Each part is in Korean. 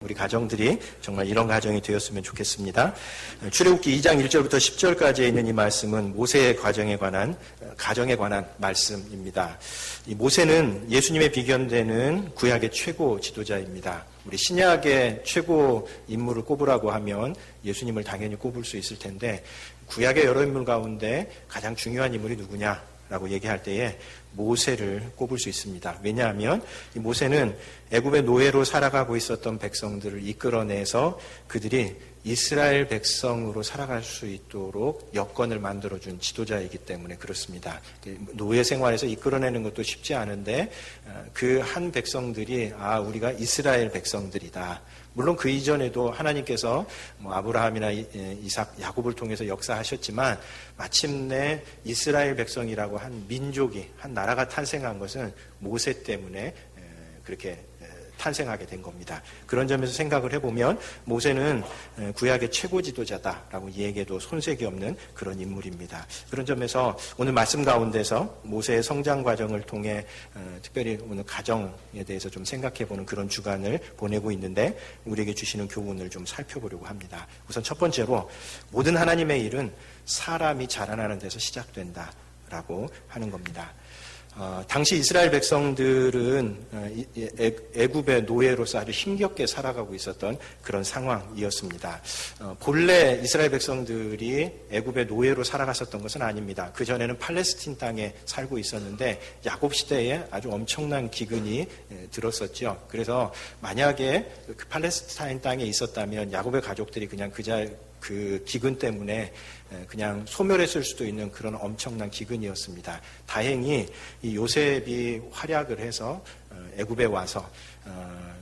우리 가정들이 정말 이런 가정이 되었으면 좋겠습니다. 출애굽기 2장 1절부터 10절까지에 있는 이 말씀은 모세의 가정에 관한 말씀입니다. 이 모세는 예수님에 비견되는 구약의 최고 지도자입니다. 우리 신약의 최고 인물을 꼽으라고 하면 예수님을 당연히 꼽을 수 있을 텐데, 구약의 여러 인물 가운데 가장 중요한 인물이 누구냐라고 얘기할 때에 모세를 꼽을 수 있습니다. 왜냐하면 이 모세는 애굽의 노예로 살아가고 있었던 백성들을 이끌어내서 그들이 이스라엘 백성으로 살아갈 수 있도록 여건을 만들어준 지도자이기 때문에 그렇습니다. 노예 생활에서 이끌어내는 것도 쉽지 않은데 그 한 백성들이 우리가 이스라엘 백성들이다. 물론 그 이전에도 하나님께서 아브라함이나 이삭, 야곱을 통해서 역사하셨지만 마침내 이스라엘 백성이라고 한 민족이, 한 나라가 탄생한 것은 모세 때문에 그렇게 탄생하게 된 겁니다. 그런 점에서 생각을 해보면 모세는 구약의 최고 지도자다라고 얘기해도 손색이 없는 그런 인물입니다. 그런 점에서 오늘 말씀 가운데서 모세의 성장 과정을 통해 특별히 오늘 가정에 대해서 좀 생각해보는 그런 주간을 보내고 있는데, 우리에게 주시는 교훈을 좀 살펴보려고 합니다. 우선 첫 번째로, 모든 하나님의 일은 사람이 자라나는 데서 시작된다라고 하는 겁니다. 당시 이스라엘 백성들은 애굽의 노예로서 아주 힘겹게 살아가고 있었던 그런 상황이었습니다. 본래 이스라엘 백성들이 애굽의 노예로 살아갔었던 것은 아닙니다. 그 전에는 팔레스틴 땅에 살고 있었는데 야곱 시대에 아주 엄청난 기근이 들었었죠. 그래서 만약에 그 팔레스타인 땅에 있었다면 야곱의 가족들이 그냥 그 기근 때문에 그냥 소멸했을 수도 있는 그런 엄청난 기근이었습니다. 다행히 이 요셉이 활약을 해서 애굽에 와서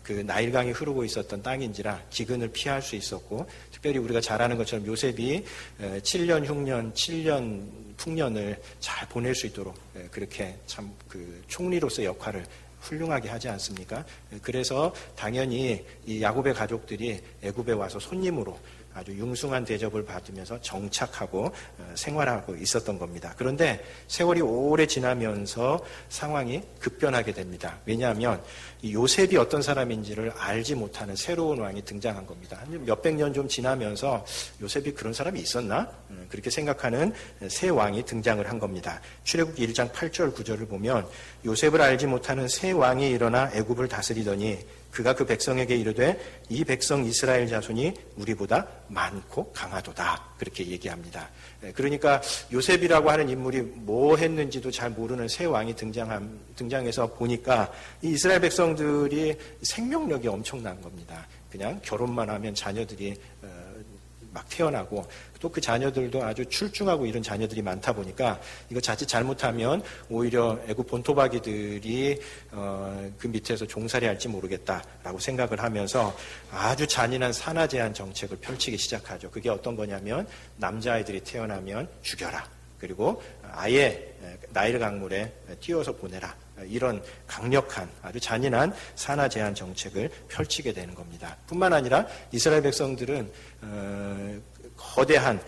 그 나일강이 흐르고 있었던 땅인지라 기근을 피할 수 있었고, 특별히 우리가 잘 아는 것처럼 요셉이 7년 흉년, 7년 풍년을 잘 보낼 수 있도록 그렇게 참 그 총리로서의 역할을 훌륭하게 하지 않습니까? 그래서 당연히 이 야곱의 가족들이 애굽에 와서 손님으로 아주 융숭한 대접을 받으면서 정착하고 생활하고 있었던 겁니다. 그런데 세월이 오래 지나면서 상황이 급변하게 됩니다. 왜냐하면 이 요셉이 어떤 사람인지를 알지 못하는 새로운 왕이 등장한 겁니다. 몇백 년 좀 지나면서 요셉이 그런 사람이 있었나? 그렇게 생각하는 새 왕이 등장을 한 겁니다. 출애굽기 1장 8절 9절을 보면, 요셉을 알지 못하는 새 왕이 일어나 애굽을 다스리더니 그가 그 백성에게 이르되 이 백성 이스라엘 자손이 우리보다 많고 강하도다. 그렇게 얘기합니다. 그러니까 요셉이라고 하는 인물이 뭐 했는지도 잘 모르는 새 왕이 등장해서 보니까 이 이스라엘 백성들이 생명력이 엄청난 겁니다. 그냥 결혼만 하면 자녀들이 막 태어나고, 또 그 자녀들도 아주 출중하고 이런 자녀들이 많다 보니까 이거 자칫 잘못하면 오히려 애굽 본토박이들이 그 밑에서 종살이 할지 모르겠다라고 생각을 하면서 아주 잔인한 산하 제한 정책을 펼치기 시작하죠. 그게 어떤 거냐면, 남자아이들이 태어나면 죽여라. 그리고 아예 나일 강물에 띄워서 보내라. 이런 강력한 아주 잔인한 산하 제한 정책을 펼치게 되는 겁니다. 뿐만 아니라 이스라엘 백성들은 거대한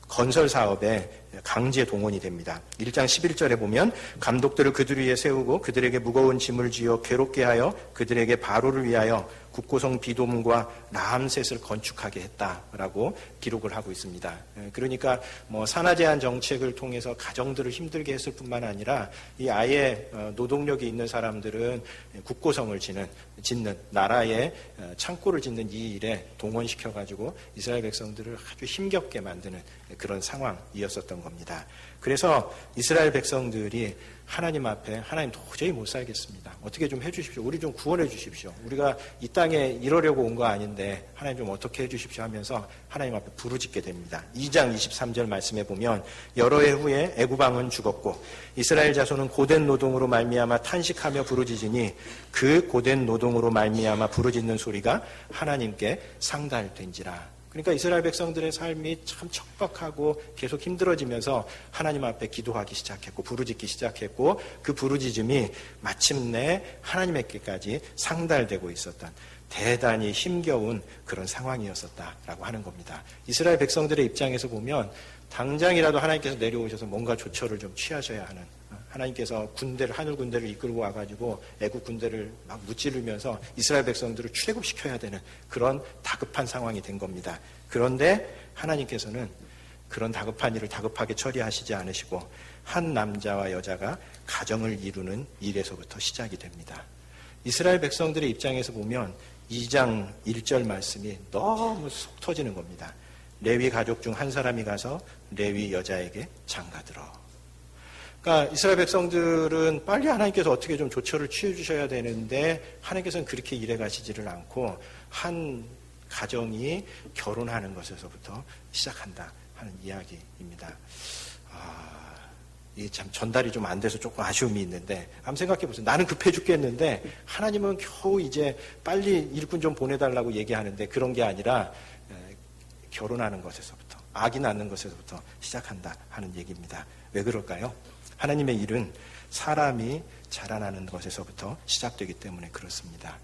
건설 사업에 강제 동원이 됩니다. 1장 11절에 보면, 감독들을 그들 위에 세우고 그들에게 무거운 짐을 쥐어 괴롭게 하여 그들에게 바로를 위하여 국고성 비돔과 라암셋을 건축하게 했다라고 기록을 하고 있습니다. 그러니까 산하 제한 정책을 통해서 가정들을 힘들게 했을 뿐만 아니라 이 아예 노동력이 있는 사람들은 국고성을 짓는 나라의 창고를 짓는 이 일에 동원시켜가지고 이스라엘 백성들을 아주 힘겹게 만드는 그런 상황이었었던 겁니다. 그래서 이스라엘 백성들이 하나님 앞에, 하나님 도저히 못 살겠습니다. 어떻게 좀 해주십시오. 우리 좀 구원해 주십시오. 우리가 이 땅에 이러려고 온 거 아닌데 하나님 좀 어떻게 해주십시오 하면서 하나님 앞에 부르짖게 됩니다. 2장 23절 말씀에 보면, 여러 해 후에 애굽 왕은 죽었고 이스라엘 자손은 고된 노동으로 말미암아 탄식하며 부르짖으니 그 고된 노동으로 말미암아 부르짖는 소리가 하나님께 상달된지라. 그러니까 이스라엘 백성들의 삶이 참 척박하고 계속 힘들어지면서 하나님 앞에 기도하기 시작했고 부르짖기 시작했고, 그 부르짖음이 마침내 하나님께까지 상달되고 있었던 대단히 힘겨운 그런 상황이었었다라고 하는 겁니다. 이스라엘 백성들의 입장에서 보면 당장이라도 하나님께서 내려오셔서 뭔가 조처를 좀 취하셔야 하는 하나님께서 군대를, 하늘 군대를 이끌고 와가지고 애국 군대를 막 무찌르면서 이스라엘 백성들을 출애굽시켜야 되는 그런 다급한 상황이 된 겁니다. 그런데 하나님께서는 그런 다급한 일을 다급하게 처리하시지 않으시고 한 남자와 여자가 가정을 이루는 일에서부터 시작이 됩니다. 이스라엘 백성들의 입장에서 보면 2장 1절 말씀이 너무 속 터지는 겁니다. 레위 가족 중 한 사람이 가서 레위 여자에게 장가들어. 그러니까 이스라엘 백성들은 빨리 하나님께서 어떻게 좀 조처를 취해 주셔야 되는데 하나님께서는 그렇게 일해 가시지를 않고 한 가정이 결혼하는 것에서부터 시작한다 하는 이야기입니다. 이게 참 전달이 좀 안 돼서 조금 아쉬움이 있는데 한번 생각해 보세요. 나는 급해 죽겠는데 하나님은 겨우 이제 빨리 일꾼 좀 보내달라고 얘기하는데 그런 게 아니라 결혼하는 것에서부터, 아기 낳는 것에서부터 시작한다 하는 얘기입니다. 왜 그럴까요? 하나님의 일은 사람이 자라나는 것에서부터 시작되기 때문에 그렇습니다.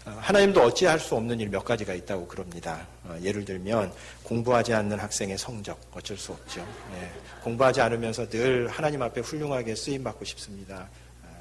하나님도 어찌할 수 없는 일 몇 가지가 있다고 그럽니다. 예를 들면 공부하지 않는 학생의 성적, 어쩔 수 없죠. 공부하지 않으면서 늘 하나님 앞에 훌륭하게 쓰임받고 싶습니다.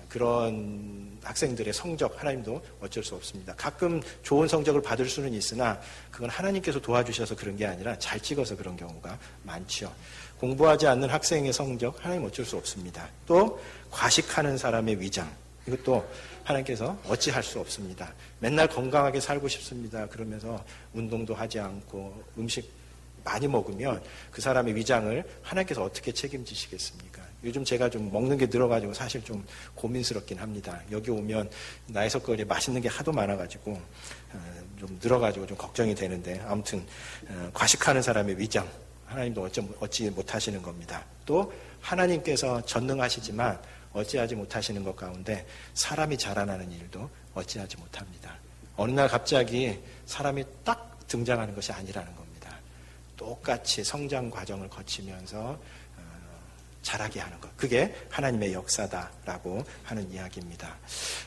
그런 학생들의 성적 하나님도 어쩔 수 없습니다. 가끔 좋은 성적을 받을 수는 있으나 그건 하나님께서 도와주셔서 그런 게 아니라 잘 찍어서 그런 경우가 많죠. 공부하지 않는 학생의 성적 하나님 어쩔 수 없습니다. 또 과식하는 사람의 위장, 이것도 하나님께서 어찌할 수 없습니다. 맨날 건강하게 살고 싶습니다. 그러면서 운동도 하지 않고 음식 많이 먹으면 그 사람의 위장을 하나님께서 어떻게 책임지시겠습니까? 요즘 제가 좀 먹는 게 늘어가지고 사실 좀 고민스럽긴 합니다. 여기 오면 나이석거리에 맛있는 게 하도 많아가지고 좀 늘어가지고 좀 걱정이 되는데 아무튼 과식하는 사람의 위장 하나님도 어찌 못하시는 겁니다. 또 하나님께서 전능하시지만 어찌하지 못하시는 것 가운데 사람이 자라나는 일도 어찌하지 못합니다. 어느 날 갑자기 사람이 딱 등장하는 것이 아니라는 겁니다. 똑같이 성장 과정을 거치면서 자라게 하는 것. 그게 하나님의 역사다라고 하는 이야기입니다.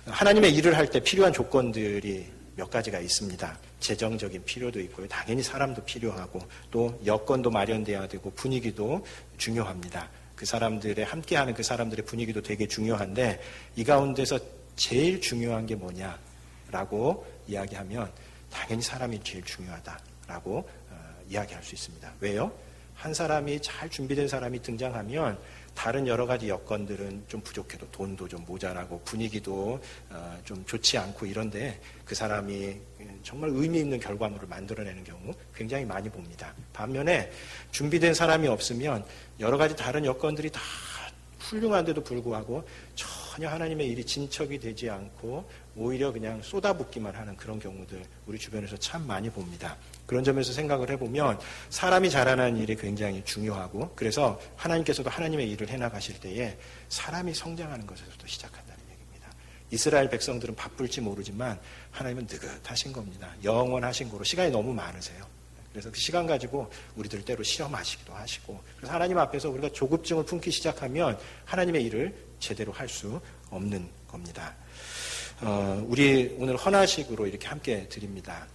하나님의 일을 할 때 필요한 조건들이 몇 가지가 있습니다. 재정적인 필요도 있고요. 당연히 사람도 필요하고 또 여건도 마련돼야 되고 분위기도 중요합니다. 그 사람들의 함께하는 그 사람들의 분위기도 되게 중요한데 이 가운데서 제일 중요한 게 뭐냐라고 이야기하면 당연히 사람이 제일 중요하다라고 이야기할 수 있습니다. 왜요? 한 사람이 잘 준비된 사람이 등장하면 다른 여러 가지 여건들은 좀 부족해도 돈도 좀 모자라고 분위기도 좀 좋지 않고 이런데 그 사람이 정말 의미 있는 결과물을 만들어내는 경우 굉장히 많이 봅니다. 반면에 준비된 사람이 없으면 여러 가지 다른 여건들이 다 훌륭한데도 불구하고 전혀 하나님의 일이 진척이 되지 않고 오히려 그냥 쏟아붓기만 하는 그런 경우들 우리 주변에서 참 많이 봅니다. 그런 점에서 생각을 해보면 사람이 자라나는 일이 굉장히 중요하고 그래서 하나님께서도 하나님의 일을 해나가실 때에 사람이 성장하는 것에서부터 시작한다는 얘기입니다. 이스라엘 백성들은 바쁠지 모르지만 하나님은 느긋하신 겁니다. 영원하신 거로 시간이 너무 많으세요. 그래서 그 시간 가지고 우리들 때로 시험하시기도 하시고 그래서 하나님 앞에서 우리가 조급증을 품기 시작하면 하나님의 일을 제대로 할 수 없는 겁니다. 우리 오늘 헌화식으로 이렇게 함께 드립니다.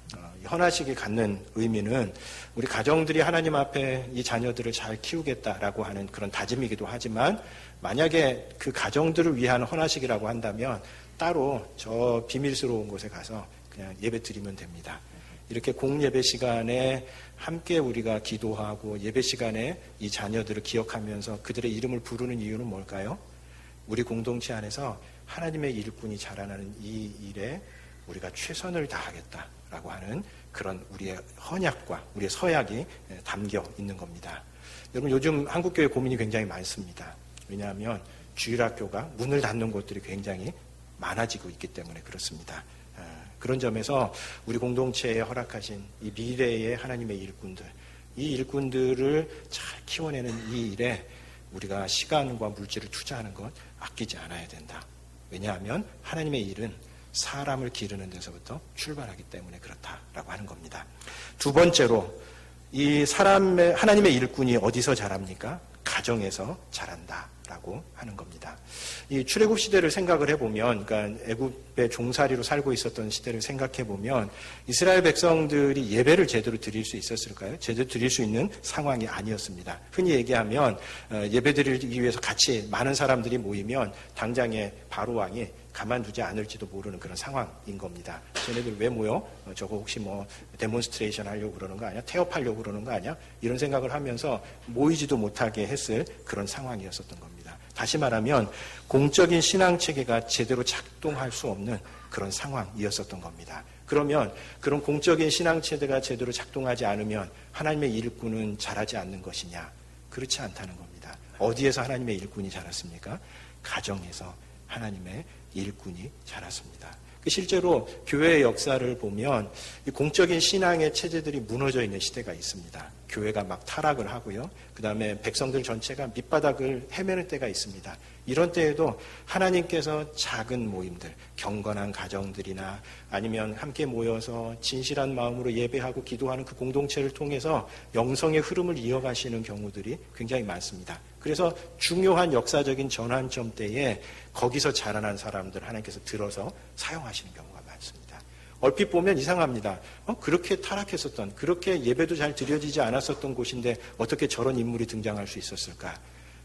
헌화식이 갖는 의미는 우리 가정들이 하나님 앞에 이 자녀들을 잘 키우겠다라고 하는 그런 다짐이기도 하지만 만약에 그 가정들을 위한 헌화식이라고 한다면 따로 저 비밀스러운 곳에 가서 그냥 예배 드리면 됩니다. 이렇게 공예배 시간에 함께 우리가 기도하고 예배 시간에 이 자녀들을 기억하면서 그들의 이름을 부르는 이유는 뭘까요? 우리 공동체 안에서 하나님의 일꾼이 자라나는 이 일에 우리가 최선을 다하겠다라고 하는 그런 우리의 헌약과 우리의 서약이 담겨 있는 겁니다. 여러분 요즘 한국교회 고민이 굉장히 많습니다. 왜냐하면 주일학교가 문을 닫는 곳들이 굉장히 많아지고 있기 때문에 그렇습니다. 그런 점에서 우리 공동체에 허락하신 이 미래의 하나님의 일꾼들, 이 일꾼들을 잘 키워내는 이 일에 우리가 시간과 물질을 투자하는 것 아끼지 않아야 된다. 왜냐하면 하나님의 일은 사람을 기르는 데서부터 출발하기 때문에 그렇다라고 하는 겁니다. 두 번째로 이 하나님의 일꾼이 어디서 자랍니까? 가정에서 자란다라고 하는 겁니다. 이 출애굽 시대를 생각을 해보면, 그러니까 애굽의 종살이로 살고 있었던 시대를 생각해 보면 이스라엘 백성들이 예배를 제대로 드릴 수 있었을까요? 제대로 드릴 수 있는 상황이 아니었습니다. 흔히 얘기하면 예배 드리기 위해서 같이 많은 사람들이 모이면 당장에 바로 왕이 가만두지 않을지도 모르는 그런 상황인 겁니다. 쟤네들 왜 모여? 저거 혹시 뭐 데몬스트레이션 하려고 그러는 거 아니야? 태업하려고 그러는 거 아니야? 이런 생각을 하면서 모이지도 못하게 했을 그런 상황이었었던 겁니다. 다시 말하면 공적인 신앙체계가 제대로 작동할 수 없는 그런 상황이었었던 겁니다. 그러면 그런 공적인 신앙체계가 제대로 작동하지 않으면 하나님의 일꾼은 자라지 않는 것이냐? 그렇지 않다는 겁니다. 어디에서 하나님의 일꾼이 자랐습니까? 가정에서 하나님의 일꾼이 자랐습니다. 실제로 교회의 역사를 보면 공적인 신앙의 체제들이 무너져 있는 시대가 있습니다. 교회가 막 타락을 하고요. 그 다음에 백성들 전체가 밑바닥을 헤매는 때가 있습니다. 이런 때에도 하나님께서 작은 모임들, 경건한 가정들이나 아니면 함께 모여서 진실한 마음으로 예배하고 기도하는 그 공동체를 통해서 영성의 흐름을 이어가시는 경우들이 굉장히 많습니다. 그래서 중요한 역사적인 전환점 때에 거기서 자라난 사람들 하나님께서 들어서 사용하시는 경우가 많습니다. 얼핏 보면 이상합니다. 그렇게 타락했었던, 그렇게 예배도 잘 드려지지 않았었던 곳인데 어떻게 저런 인물이 등장할 수 있었을까?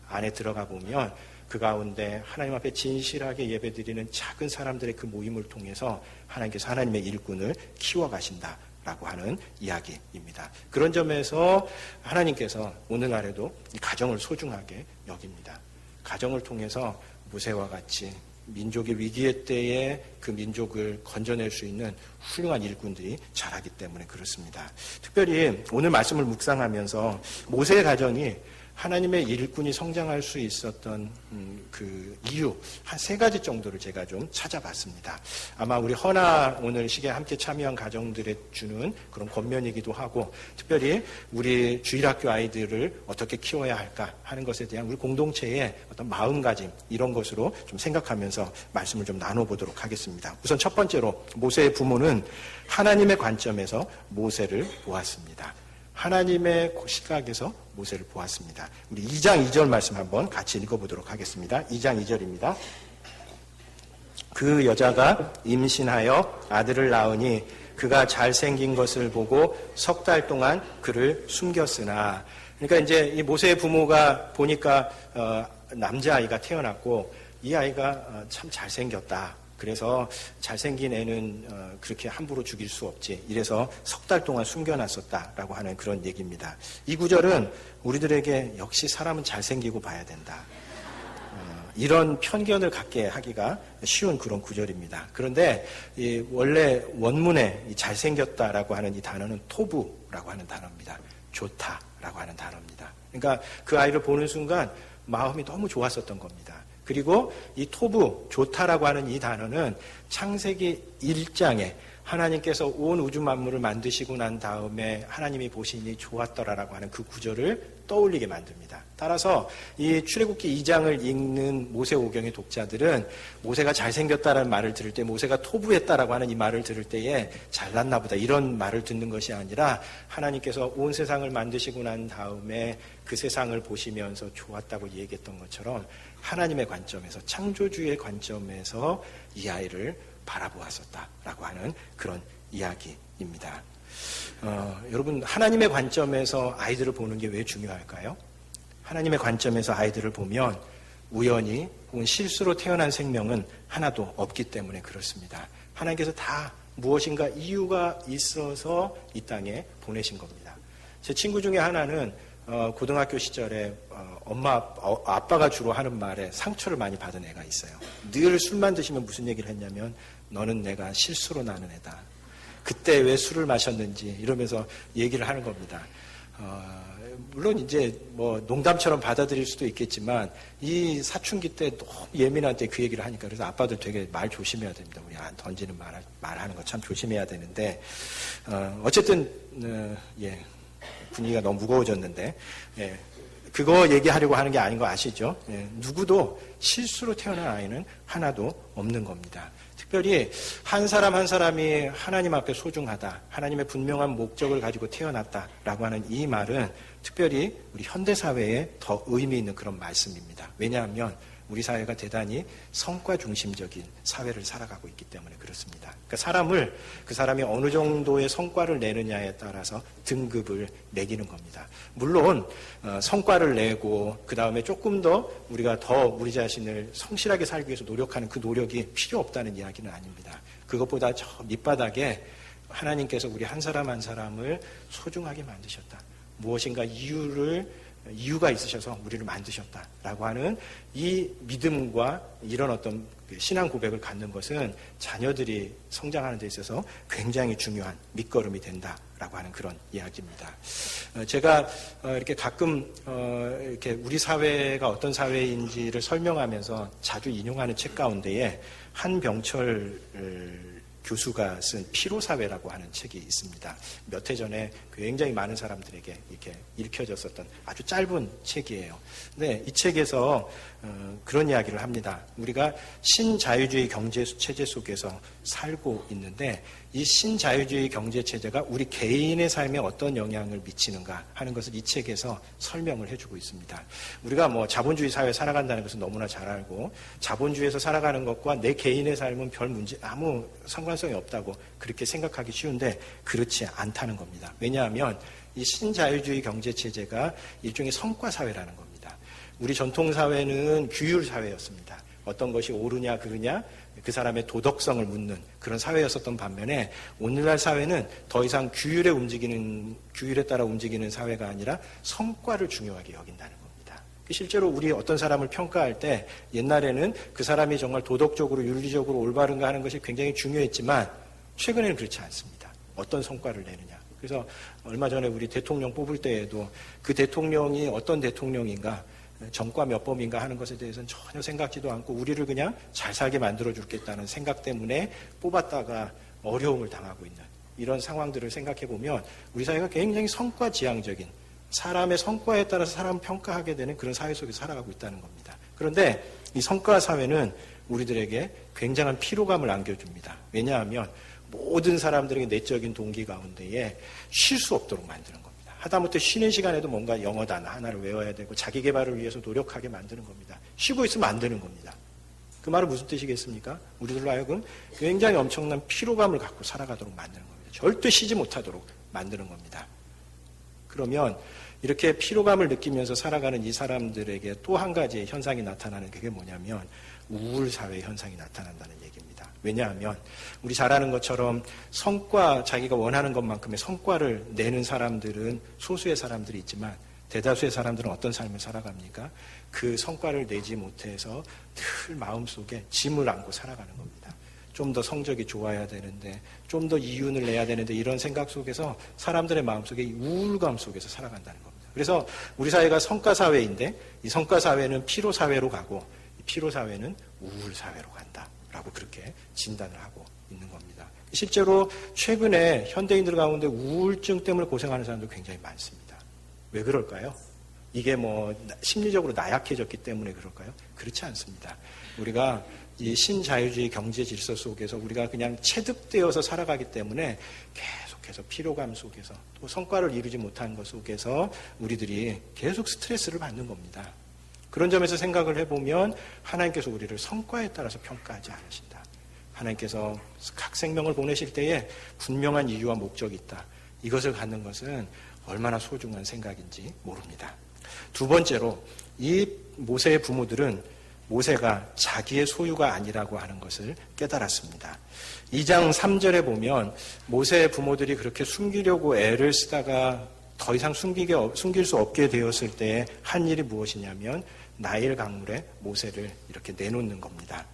안에 들어가 보면 그 가운데 하나님 앞에 진실하게 예배드리는 작은 사람들의 그 모임을 통해서 하나님께서 하나님의 일꾼을 키워가신다 라고 하는 이야기입니다. 그런 점에서 하나님께서 오늘날에도 이 가정을 소중하게 여깁니다. 가정을 통해서 모세와 같이 민족의 위기의 때에 그 민족을 건져낼 수 있는 훌륭한 일꾼들이 자라기 때문에 그렇습니다. 특별히 오늘 말씀을 묵상하면서 모세의 가정이 하나님의 일꾼이 성장할 수 있었던 그 이유 한 3가지 정도를 제가 좀 찾아봤습니다. 아마 우리 허나 오늘 시계에 함께 참여한 가정들에 주는 그런 권면이기도 하고 특별히 우리 주일학교 아이들을 어떻게 키워야 할까 하는 것에 대한 우리 공동체의 어떤 마음가짐 이런 것으로 좀 생각하면서 말씀을 좀 나눠보도록 하겠습니다. 우선 첫 번째로 모세의 부모는 하나님의 관점에서 모세를 보았습니다. 하나님의 시각에서 모세를 보았습니다. 우리 2장 2절 말씀 한번 같이 읽어보도록 하겠습니다. 2장 2절입니다. 그 여자가 임신하여 아들을 낳으니 그가 잘생긴 것을 보고 3달 동안 그를 숨겼으나 그러니까 이제 이 모세의 부모가 보니까 남자아이가 태어났고 이 아이가 참 잘생겼다. 그래서 잘생긴 애는 그렇게 함부로 죽일 수 없지. 이래서 3달 동안 숨겨놨었다라고 하는 그런 얘기입니다. 이 구절은 우리들에게 역시 사람은 잘생기고 봐야 된다. 이런 편견을 갖게 하기가 쉬운 그런 구절입니다. 그런데 원래 원문에 잘생겼다라고 하는 이 단어는 토부라고 하는 단어입니다. 좋다라고 하는 단어입니다. 그러니까 그 아이를 보는 순간 마음이 너무 좋았었던 겁니다. 그리고 이 토부, 좋다라고 하는 이 단어는 창세기 1장에 하나님께서 온 우주 만물을 만드시고 난 다음에 하나님이 보시니 좋았더라라고 하는 그 구절을 떠올리게 만듭니다. 따라서 이 출애굽기 2장을 읽는 모세오경의 독자들은 모세가 잘생겼다라는 말을 들을 때 모세가 토부했다라고 하는 이 말을 들을 때에 잘났나 보다 이런 말을 듣는 것이 아니라 하나님께서 온 세상을 만드시고 난 다음에 그 세상을 보시면서 좋았다고 얘기했던 것처럼 하나님의 관점에서 창조주의 관점에서 이 아이를 바라보았었다라고 하는 그런 이야기입니다. 여러분 하나님의 관점에서 아이들을 보는 게 왜 중요할까요? 하나님의 관점에서 아이들을 보면 우연히 혹은 실수로 태어난 생명은 하나도 없기 때문에 그렇습니다. 하나님께서 다 무엇인가 이유가 있어서 이 땅에 보내신 겁니다. 제 친구 중에 하나는 고등학교 시절에 아빠가 주로 하는 말에 상처를 많이 받은 애가 있어요. 늘 술만 드시면 무슨 얘기를 했냐면 너는 내가 실수로 낳은 애다. 그때 왜 술을 마셨는지 이러면서 얘기를 하는 겁니다. 물론 이제 뭐 농담처럼 받아들일 수도 있겠지만 이 사춘기 때 너무 예민할 때 그 얘기를 하니까 그래서 아빠들 되게 말 조심해야 됩니다. 우리 안 던지는 말하는 거 참 조심해야 되는데 어쨌든 분위기가 너무 무거워졌는데 그거 얘기하려고 하는 게 아닌 거 아시죠? 누구도 실수로 태어난 아이는 하나도 없는 겁니다. 특별히 한 사람 한 사람이 하나님 앞에 소중하다, 하나님의 분명한 목적을 가지고 태어났다라고 하는 이 말은 특별히 우리 현대사회에 더 의미 있는 그런 말씀입니다. 왜냐하면 우리 사회가 대단히 성과 중심적인 사회를 살아가고 있기 때문에 그렇습니다. 그러니까 그 사람이 어느 정도의 성과를 내느냐에 따라서 등급을 매기는 겁니다. 물론 성과를 내고 그 다음에 조금 더 우리가 더 우리 자신을 성실하게 살기 위해서 노력하는 그 노력이 필요 없다는 이야기는 아닙니다. 그것보다 저 밑바닥에 하나님께서 우리 한 사람 한 사람을 소중하게 만드셨다. 무엇인가 이유가 있으셔서 우리를 만드셨다라고 하는 이 믿음과 이런 어떤 신앙 고백을 갖는 것은 자녀들이 성장하는 데 있어서 굉장히 중요한 밑거름이 된다라고 하는 그런 이야기입니다. 제가 이렇게 가끔 이렇게 우리 사회가 어떤 사회인지를 설명하면서 자주 인용하는 책 가운데에 한병철 교수가 쓴 피로사회라고 하는 책이 있습니다. 몇 해 전에 굉장히 많은 사람들에게 이렇게 읽혀졌었던 아주 짧은 책이에요. 근데 이 책에서 그런 이야기를 합니다. 우리가 신자유주의 경제체제 속에서 살고 있는데 이 신자유주의 경제체제가 우리 개인의 삶에 어떤 영향을 미치는가 하는 것을 이 책에서 설명을 해주고 있습니다. 우리가 뭐 자본주의 사회에 살아간다는 것은 너무나 잘 알고 자본주의에서 살아가는 것과 내 개인의 삶은 별 문제 아무 상관성이 없다고 그렇게 생각하기 쉬운데 그렇지 않다는 겁니다. 왜냐하면 이 신자유주의 경제체제가 일종의 성과사회라는 겁니다. 우리 전통사회는 규율사회였습니다. 어떤 것이 옳으냐 그르냐 그 사람의 도덕성을 묻는 그런 사회였었던 반면에 오늘날 사회는 더 이상 규율에 따라 움직이는 사회가 아니라 성과를 중요하게 여긴다는 겁니다. 실제로 우리 어떤 사람을 평가할 때 옛날에는 그 사람이 정말 도덕적으로 윤리적으로 올바른가 하는 것이 굉장히 중요했지만 최근에는 그렇지 않습니다. 어떤 성과를 내느냐. 그래서 얼마 전에 우리 대통령 뽑을 때에도 그 대통령이 어떤 대통령인가 정과 몇 범인가 하는 것에 대해서는 전혀 생각지도 않고 우리를 그냥 잘 살게 만들어주겠다는 생각 때문에 뽑았다가 어려움을 당하고 있는 이런 상황들을 생각해 보면 우리 사회가 굉장히 성과 지향적인 사람의 성과에 따라서 사람을 평가하게 되는 그런 사회 속에 살아가고 있다는 겁니다. 그런데 이 성과 사회는 우리들에게 굉장한 피로감을 안겨줍니다. 왜냐하면 모든 사람들에게 내적인 동기 가운데에 쉴 수 없도록 만드는 겁니다. 하다못해 쉬는 시간에도 뭔가 영어 단어 하나를 외워야 되고 자기 개발을 위해서 노력하게 만드는 겁니다. 쉬고 있으면 안 되는 겁니다. 그 말은 무슨 뜻이겠습니까? 우리들로 하여금 굉장히 엄청난 피로감을 갖고 살아가도록 만드는 겁니다. 절대 쉬지 못하도록 만드는 겁니다. 그러면 이렇게 피로감을 느끼면서 살아가는 이 사람들에게 또 한 가지 현상이 나타나는 게 뭐냐면 우울사회 현상이 나타난다는 얘기입니다. 왜냐하면 우리 잘 아는 것처럼 자기가 원하는 것만큼의 성과를 내는 사람들은 소수의 사람들이 있지만 대다수의 사람들은 어떤 삶을 살아갑니까? 그 성과를 내지 못해서 늘 마음속에 짐을 안고 살아가는 겁니다. 좀 더 성적이 좋아야 되는데 좀 더 이윤을 내야 되는데 이런 생각 속에서 사람들의 마음속에 우울감 속에서 살아간다는 겁니다. 그래서 우리 사회가 성과사회인데 이 성과사회는 피로사회로 가고 피로사회는 우울사회로 간다라고 그렇게 진단을 하고 있는 겁니다. 실제로 최근에 현대인들 가운데 우울증 때문에 고생하는 사람도 굉장히 많습니다. 왜 그럴까요? 이게 심리적으로 나약해졌기 때문에 그럴까요? 그렇지 않습니다. 우리가 이 신자유주의 경제 질서 속에서 우리가 그냥 체득되어서 살아가기 때문에 계속해서 피로감 속에서 또 성과를 이루지 못한 것 속에서 우리들이 계속 스트레스를 받는 겁니다. 그런 점에서 생각을 해보면 하나님께서 우리를 성과에 따라서 평가하지 않으신다. 하나님께서 각 생명을 보내실 때에 분명한 이유와 목적이 있다. 이것을 갖는 것은 얼마나 소중한 생각인지 모릅니다. 두 번째로 이 모세의 부모들은 모세가 자기의 소유가 아니라고 하는 것을 깨달았습니다. 2장 3절에 보면 모세의 부모들이 그렇게 숨기려고 애를 쓰다가 더 이상 숨길 수 없게 되었을 때 한 일이 무엇이냐면 나일 강물에 모세를 이렇게 내놓는 겁니다.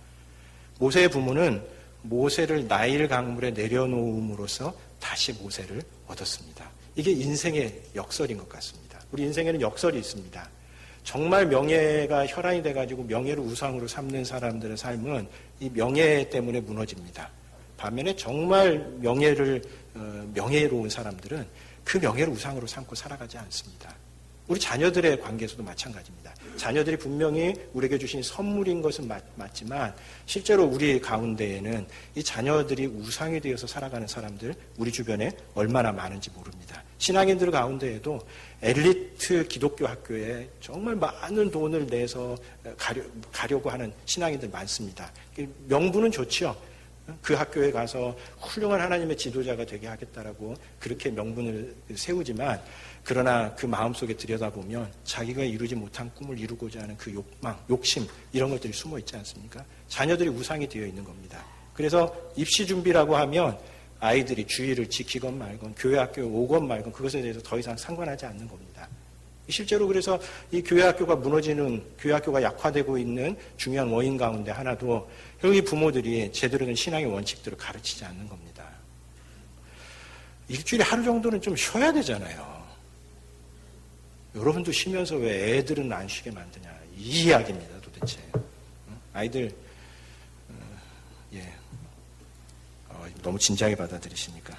모세의 부모는 모세를 나일 강물에 내려놓음으로써 다시 모세를 얻었습니다. 이게 인생의 역설인 것 같습니다. 우리 인생에는 역설이 있습니다. 정말 명예가 혈안이 돼가지고 명예를 우상으로 삼는 사람들의 삶은 이 명예 때문에 무너집니다. 반면에 정말 명예로운 사람들은 그 명예를 우상으로 삼고 살아가지 않습니다. 우리 자녀들의 관계에서도 마찬가지입니다. 자녀들이 분명히 우리에게 주신 선물인 것은 맞지만 실제로 우리 가운데에는 이 자녀들이 우상이 되어서 살아가는 사람들 우리 주변에 얼마나 많은지 모릅니다. 신앙인들 가운데에도 엘리트 기독교 학교에 정말 많은 돈을 내서 가려고 하는 신앙인들 많습니다. 명분은 좋죠. 그 학교에 가서 훌륭한 하나님의 지도자가 되게 하겠다라고 그렇게 명분을 세우지만 그러나 그 마음속에 들여다보면 자기가 이루지 못한 꿈을 이루고자 하는 그 욕망, 욕심 이런 것들이 숨어 있지 않습니까? 자녀들이 우상이 되어 있는 겁니다. 그래서 입시 준비라고 하면 아이들이 주의를 지키건 말건 교회 학교에 오건 말건 그것에 대해서 더 이상 상관하지 않는 겁니다. 실제로 그래서 이 교회 학교가 무너지는, 교회 학교가 약화되고 있는 중요한 원인 가운데 하나도 여기 부모들이 제대로 된 신앙의 원칙들을 가르치지 않는 겁니다. 일주일에 하루 정도는 좀 쉬어야 되잖아요. 여러분도 쉬면서 왜 애들은 안 쉬게 만드냐. 이 이야기입니다, 도대체. 아이들, 너무 진지하게 받아들이시니까.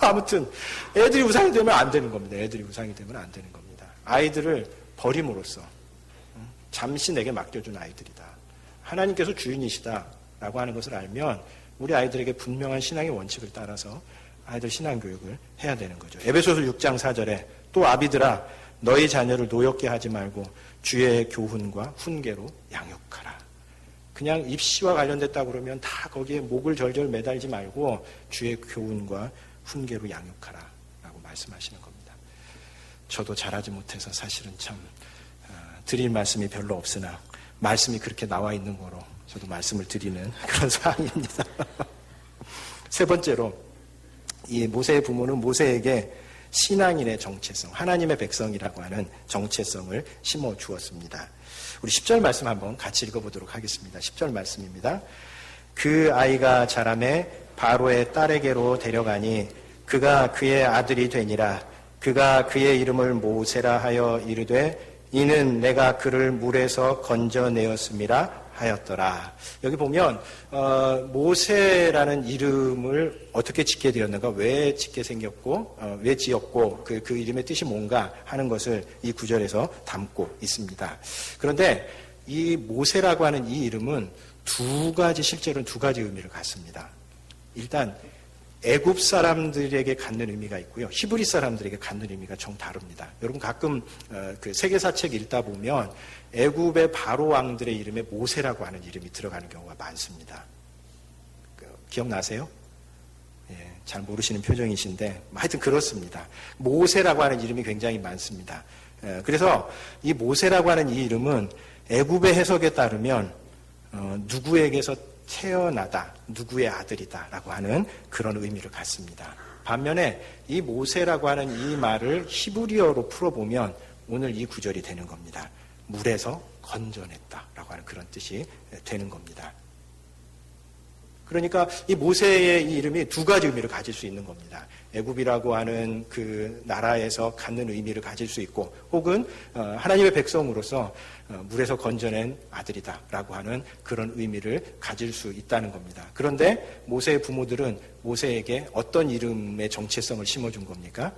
아무튼, 애들이 우상이 되면 안 되는 겁니다. 애들이 우상이 되면 안 되는 겁니다. 아이들을 버림으로써, 잠시 내게 맡겨준 아이들이다. 하나님께서 주인이시다라고 하는 것을 알면, 우리 아이들에게 분명한 신앙의 원칙을 따라서 아이들 신앙교육을 해야 되는 거죠. 에베소서 6장 4절에 또 아비들아 너희 자녀를 노엽게 하지 말고 주의 교훈과 훈계로 양육하라. 그냥 입시와 관련됐다 그러면 다 거기에 목을 절절 매달지 말고 주의 교훈과 훈계로 양육하라 라고 말씀하시는 겁니다. 저도 잘하지 못해서 사실은 참 드릴 말씀이 별로 없으나 말씀이 그렇게 나와 있는 거로 저도 말씀을 드리는 그런 상황입니다. 세 번째로 이 모세의 부모는 모세에게 신앙인의 정체성, 하나님의 백성이라고 하는 정체성을 심어 주었습니다. 우리 10절 말씀 한번 같이 읽어보도록 하겠습니다. 10절 말씀입니다. 그 아이가 자라매 바로의 딸에게로 데려가니 그가 그의 아들이 되니라. 그가 그의 이름을 모세라 하여 이르되 이는 내가 그를 물에서 건져내었음이라 하였더라. 여기 보면 모세라는 이름을 어떻게 짓게 되었는가, 왜 짓게 생겼고 왜 지었고 그 이름의 뜻이 뭔가 하는 것을 이 구절에서 담고 있습니다. 그런데 이 모세라고 하는 이 이름은 실제로는 두 가지 의미를 갖습니다. 일단 애굽 사람들에게 갖는 의미가 있고요. 히브리 사람들에게 갖는 의미가 정 다릅니다. 여러분 가끔 그 세계사책 읽다 보면 애굽의 바로 왕들의 이름에 모세라고 하는 이름이 들어가는 경우가 많습니다. 기억나세요? 예, 잘 모르시는 표정이신데 하여튼 그렇습니다. 모세라고 하는 이름이 굉장히 많습니다. 그래서 이 모세라고 하는 이 이름은 애굽의 해석에 따르면 누구에게서 태어나다, 누구의 아들이다 라고 하는 그런 의미를 갖습니다. 반면에 이 모세라고 하는 이 말을 히브리어로 풀어보면 오늘 이 구절이 되는 겁니다. 물에서 건져냈다 라고 하는 그런 뜻이 되는 겁니다. 그러니까 이 모세의 이 이름이 두 가지 의미를 가질 수 있는 겁니다. 애굽이라고 하는 그 나라에서 갖는 의미를 가질 수 있고 혹은 하나님의 백성으로서 물에서 건져낸 아들이다라고 하는 그런 의미를 가질 수 있다는 겁니다. 그런데 모세의 부모들은 모세에게 어떤 이름의 정체성을 심어준 겁니까?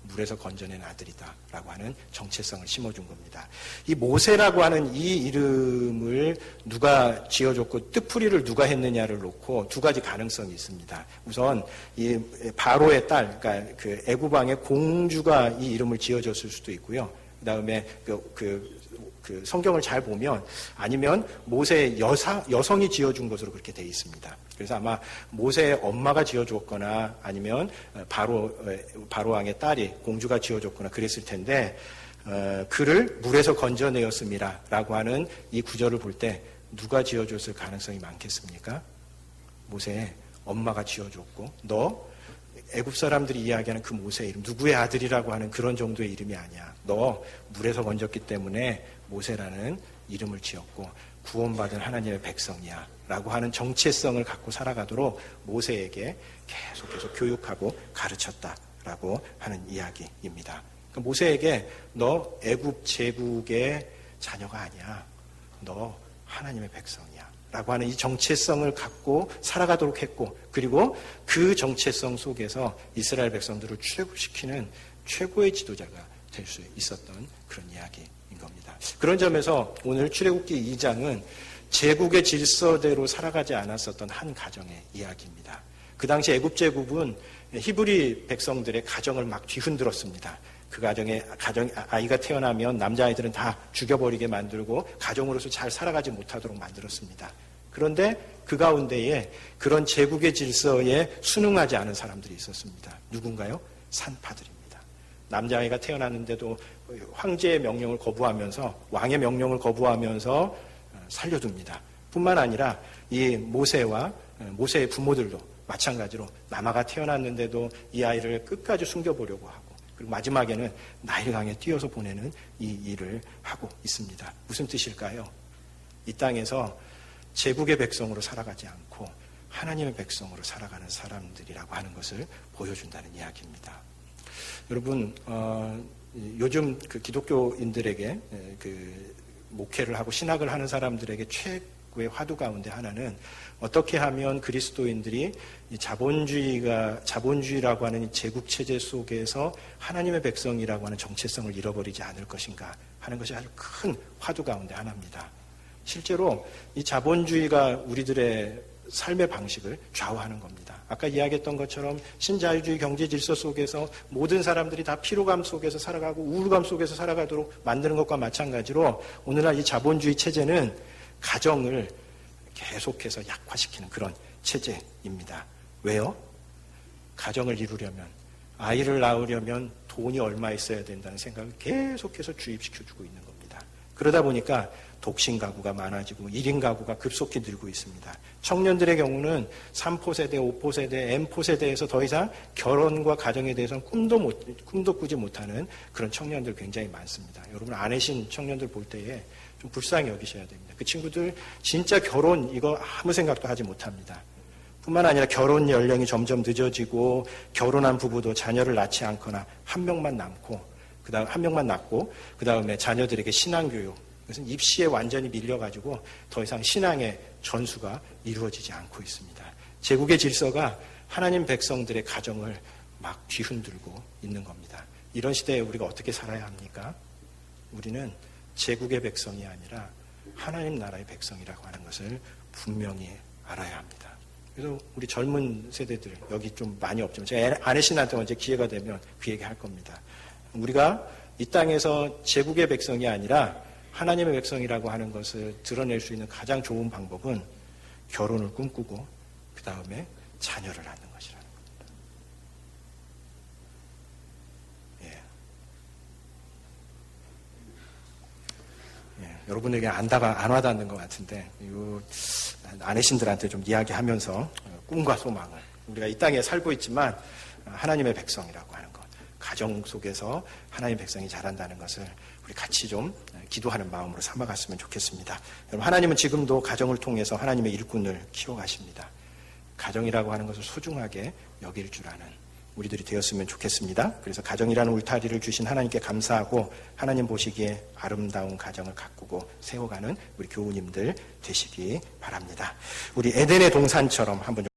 물에서 건져낸 아들이다라고 하는 정체성을 심어준 겁니다. 이 모세라고 하는 이 이름을 누가 지어줬고 뜻풀이를 누가 했느냐를 놓고 두 가지 가능성이 있습니다. 우선 이 바로의 딸, 그러니까 그 애굽 왕의 공주가 이 이름을 지어줬을 수도 있고요. 그다음에 그 성경을 잘 보면 아니면 모세의 여성이 지어준 것으로 그렇게 되어 있습니다. 그래서 아마 모세의 엄마가 지어줬거나 아니면 바로 왕의 딸이 공주가 지어줬거나 그랬을 텐데 그를 물에서 건져내었음이라 라고 하는 이 구절을 볼 때 누가 지어줬을 가능성이 많겠습니까? 모세의 엄마가 지어줬고 너 애굽 사람들이 이야기하는 그 모세의 이름 누구의 아들이라고 하는 그런 정도의 이름이 아니야. 너 물에서 건졌기 때문에 모세라는 이름을 지었고 구원받은 하나님의 백성이야 라고 하는 정체성을 갖고 살아가도록 모세에게 계속해서 교육하고 가르쳤다라고 하는 이야기입니다. 그러니까 모세에게 너 애굽 제국의 자녀가 아니야. 너 하나님의 백성이야 라고 하는 이 정체성을 갖고 살아가도록 했고 그리고 그 정체성 속에서 이스라엘 백성들을 출애굽시키는 최고의 지도자가 될 수 있었던 그런 이야기인 겁니다. 그런 점에서 오늘 출애굽기 2장은 제국의 질서대로 살아가지 않았었던 한 가정의 이야기입니다. 그 당시 애굽 제국은 히브리 백성들의 가정을 막 뒤흔들었습니다. 그 아이가 태어나면 남자아이들은 다 죽여버리게 만들고 가정으로서 잘 살아가지 못하도록 만들었습니다. 그런데 그 가운데에 그런 제국의 질서에 순응하지 않은 사람들이 있었습니다. 누군가요? 산파들입니다. 남자아이가 태어났는데도 황제의 명령을 거부하면서, 왕의 명령을 거부하면서 살려둡니다. 뿐만 아니라 이 모세의 부모들도 마찬가지로 남아가 태어났는데도 이 아이를 끝까지 숨겨보려고 하고, 그리고 마지막에는 나일강에 띄어서 보내는 이 일을 하고 있습니다. 무슨 뜻일까요? 이 땅에서 제국의 백성으로 살아가지 않고 하나님의 백성으로 살아가는 사람들이라고 하는 것을 보여준다는 이야기입니다. 여러분, 요즘 그 기독교인들에게 그 목회를 하고 신학을 하는 사람들에게 최고의 화두 가운데 하나는 어떻게 하면 그리스도인들이 이 자본주의라고 하는 이 제국 체제 속에서 하나님의 백성이라고 하는 정체성을 잃어버리지 않을 것인가 하는 것이 아주 큰 화두 가운데 하나입니다. 실제로 이 자본주의가 우리들의 삶의 방식을 좌우하는 겁니다. 아까 이야기했던 것처럼 신자유주의 경제 질서 속에서 모든 사람들이 다 피로감 속에서 살아가고 우울감 속에서 살아가도록 만드는 것과 마찬가지로 오늘날 이 자본주의 체제는 가정을 계속해서 약화시키는 그런 체제입니다. 왜요? 가정을 이루려면, 아이를 낳으려면 돈이 얼마 있어야 된다는 생각을 계속해서 주입시켜주고 있는 겁니다. 그러다 보니까 독신 가구가 많아지고 1인 가구가 급속히 늘고 있습니다. 청년들의 경우는 3포 세대, 5포 세대, M포 세대에서 더 이상 결혼과 가정에 대해서는 꿈도 꾸지 못하는 그런 청년들 굉장히 많습니다. 여러분 아내신 청년들 볼 때에 좀 불쌍히 여기셔야 됩니다. 그 친구들 진짜 결혼 이거 아무 생각도 하지 못합니다. 뿐만 아니라 결혼 연령이 점점 늦어지고 결혼한 부부도 자녀를 낳지 않거나 한 명만 낳고 그 다음에 자녀들에게 신앙교육, 그것은 입시에 완전히 밀려가지고 더 이상 신앙의 전수가 이루어지지 않고 있습니다. 제국의 질서가 하나님 백성들의 가정을 막 뒤흔들고 있는 겁니다. 이런 시대에 우리가 어떻게 살아야 합니까? 우리는 제국의 백성이 아니라 하나님 나라의 백성이라고 하는 것을 분명히 알아야 합니다. 그래서 우리 젊은 세대들 여기 좀 많이 없지만 제가 아내신한테 언제 기회가 되면 그 얘기 할 겁니다. 우리가 이 땅에서 제국의 백성이 아니라 하나님의 백성이라고 하는 것을 드러낼 수 있는 가장 좋은 방법은 결혼을 꿈꾸고 그 다음에 자녀를 낳는 것이라는 겁니다. 여러분에게 안 와닿는 것 같은데 아내신들한테 좀 이야기하면서 꿈과 소망을, 우리가 이 땅에 살고 있지만 하나님의 백성이라고 하는 것, 가정 속에서 하나님의 백성이 자란다는 것을 우리 같이 좀 기도하는 마음으로 삼아갔으면 좋겠습니다. 여러분, 하나님은 지금도 가정을 통해서 하나님의 일꾼을 키워가십니다. 가정이라고 하는 것을 소중하게 여길 줄 아는 우리들이 되었으면 좋겠습니다. 그래서 가정이라는 울타리를 주신 하나님께 감사하고 하나님 보시기에 아름다운 가정을 가꾸고 세워가는 우리 교우님들 되시기 바랍니다. 우리 에덴의 동산처럼 한번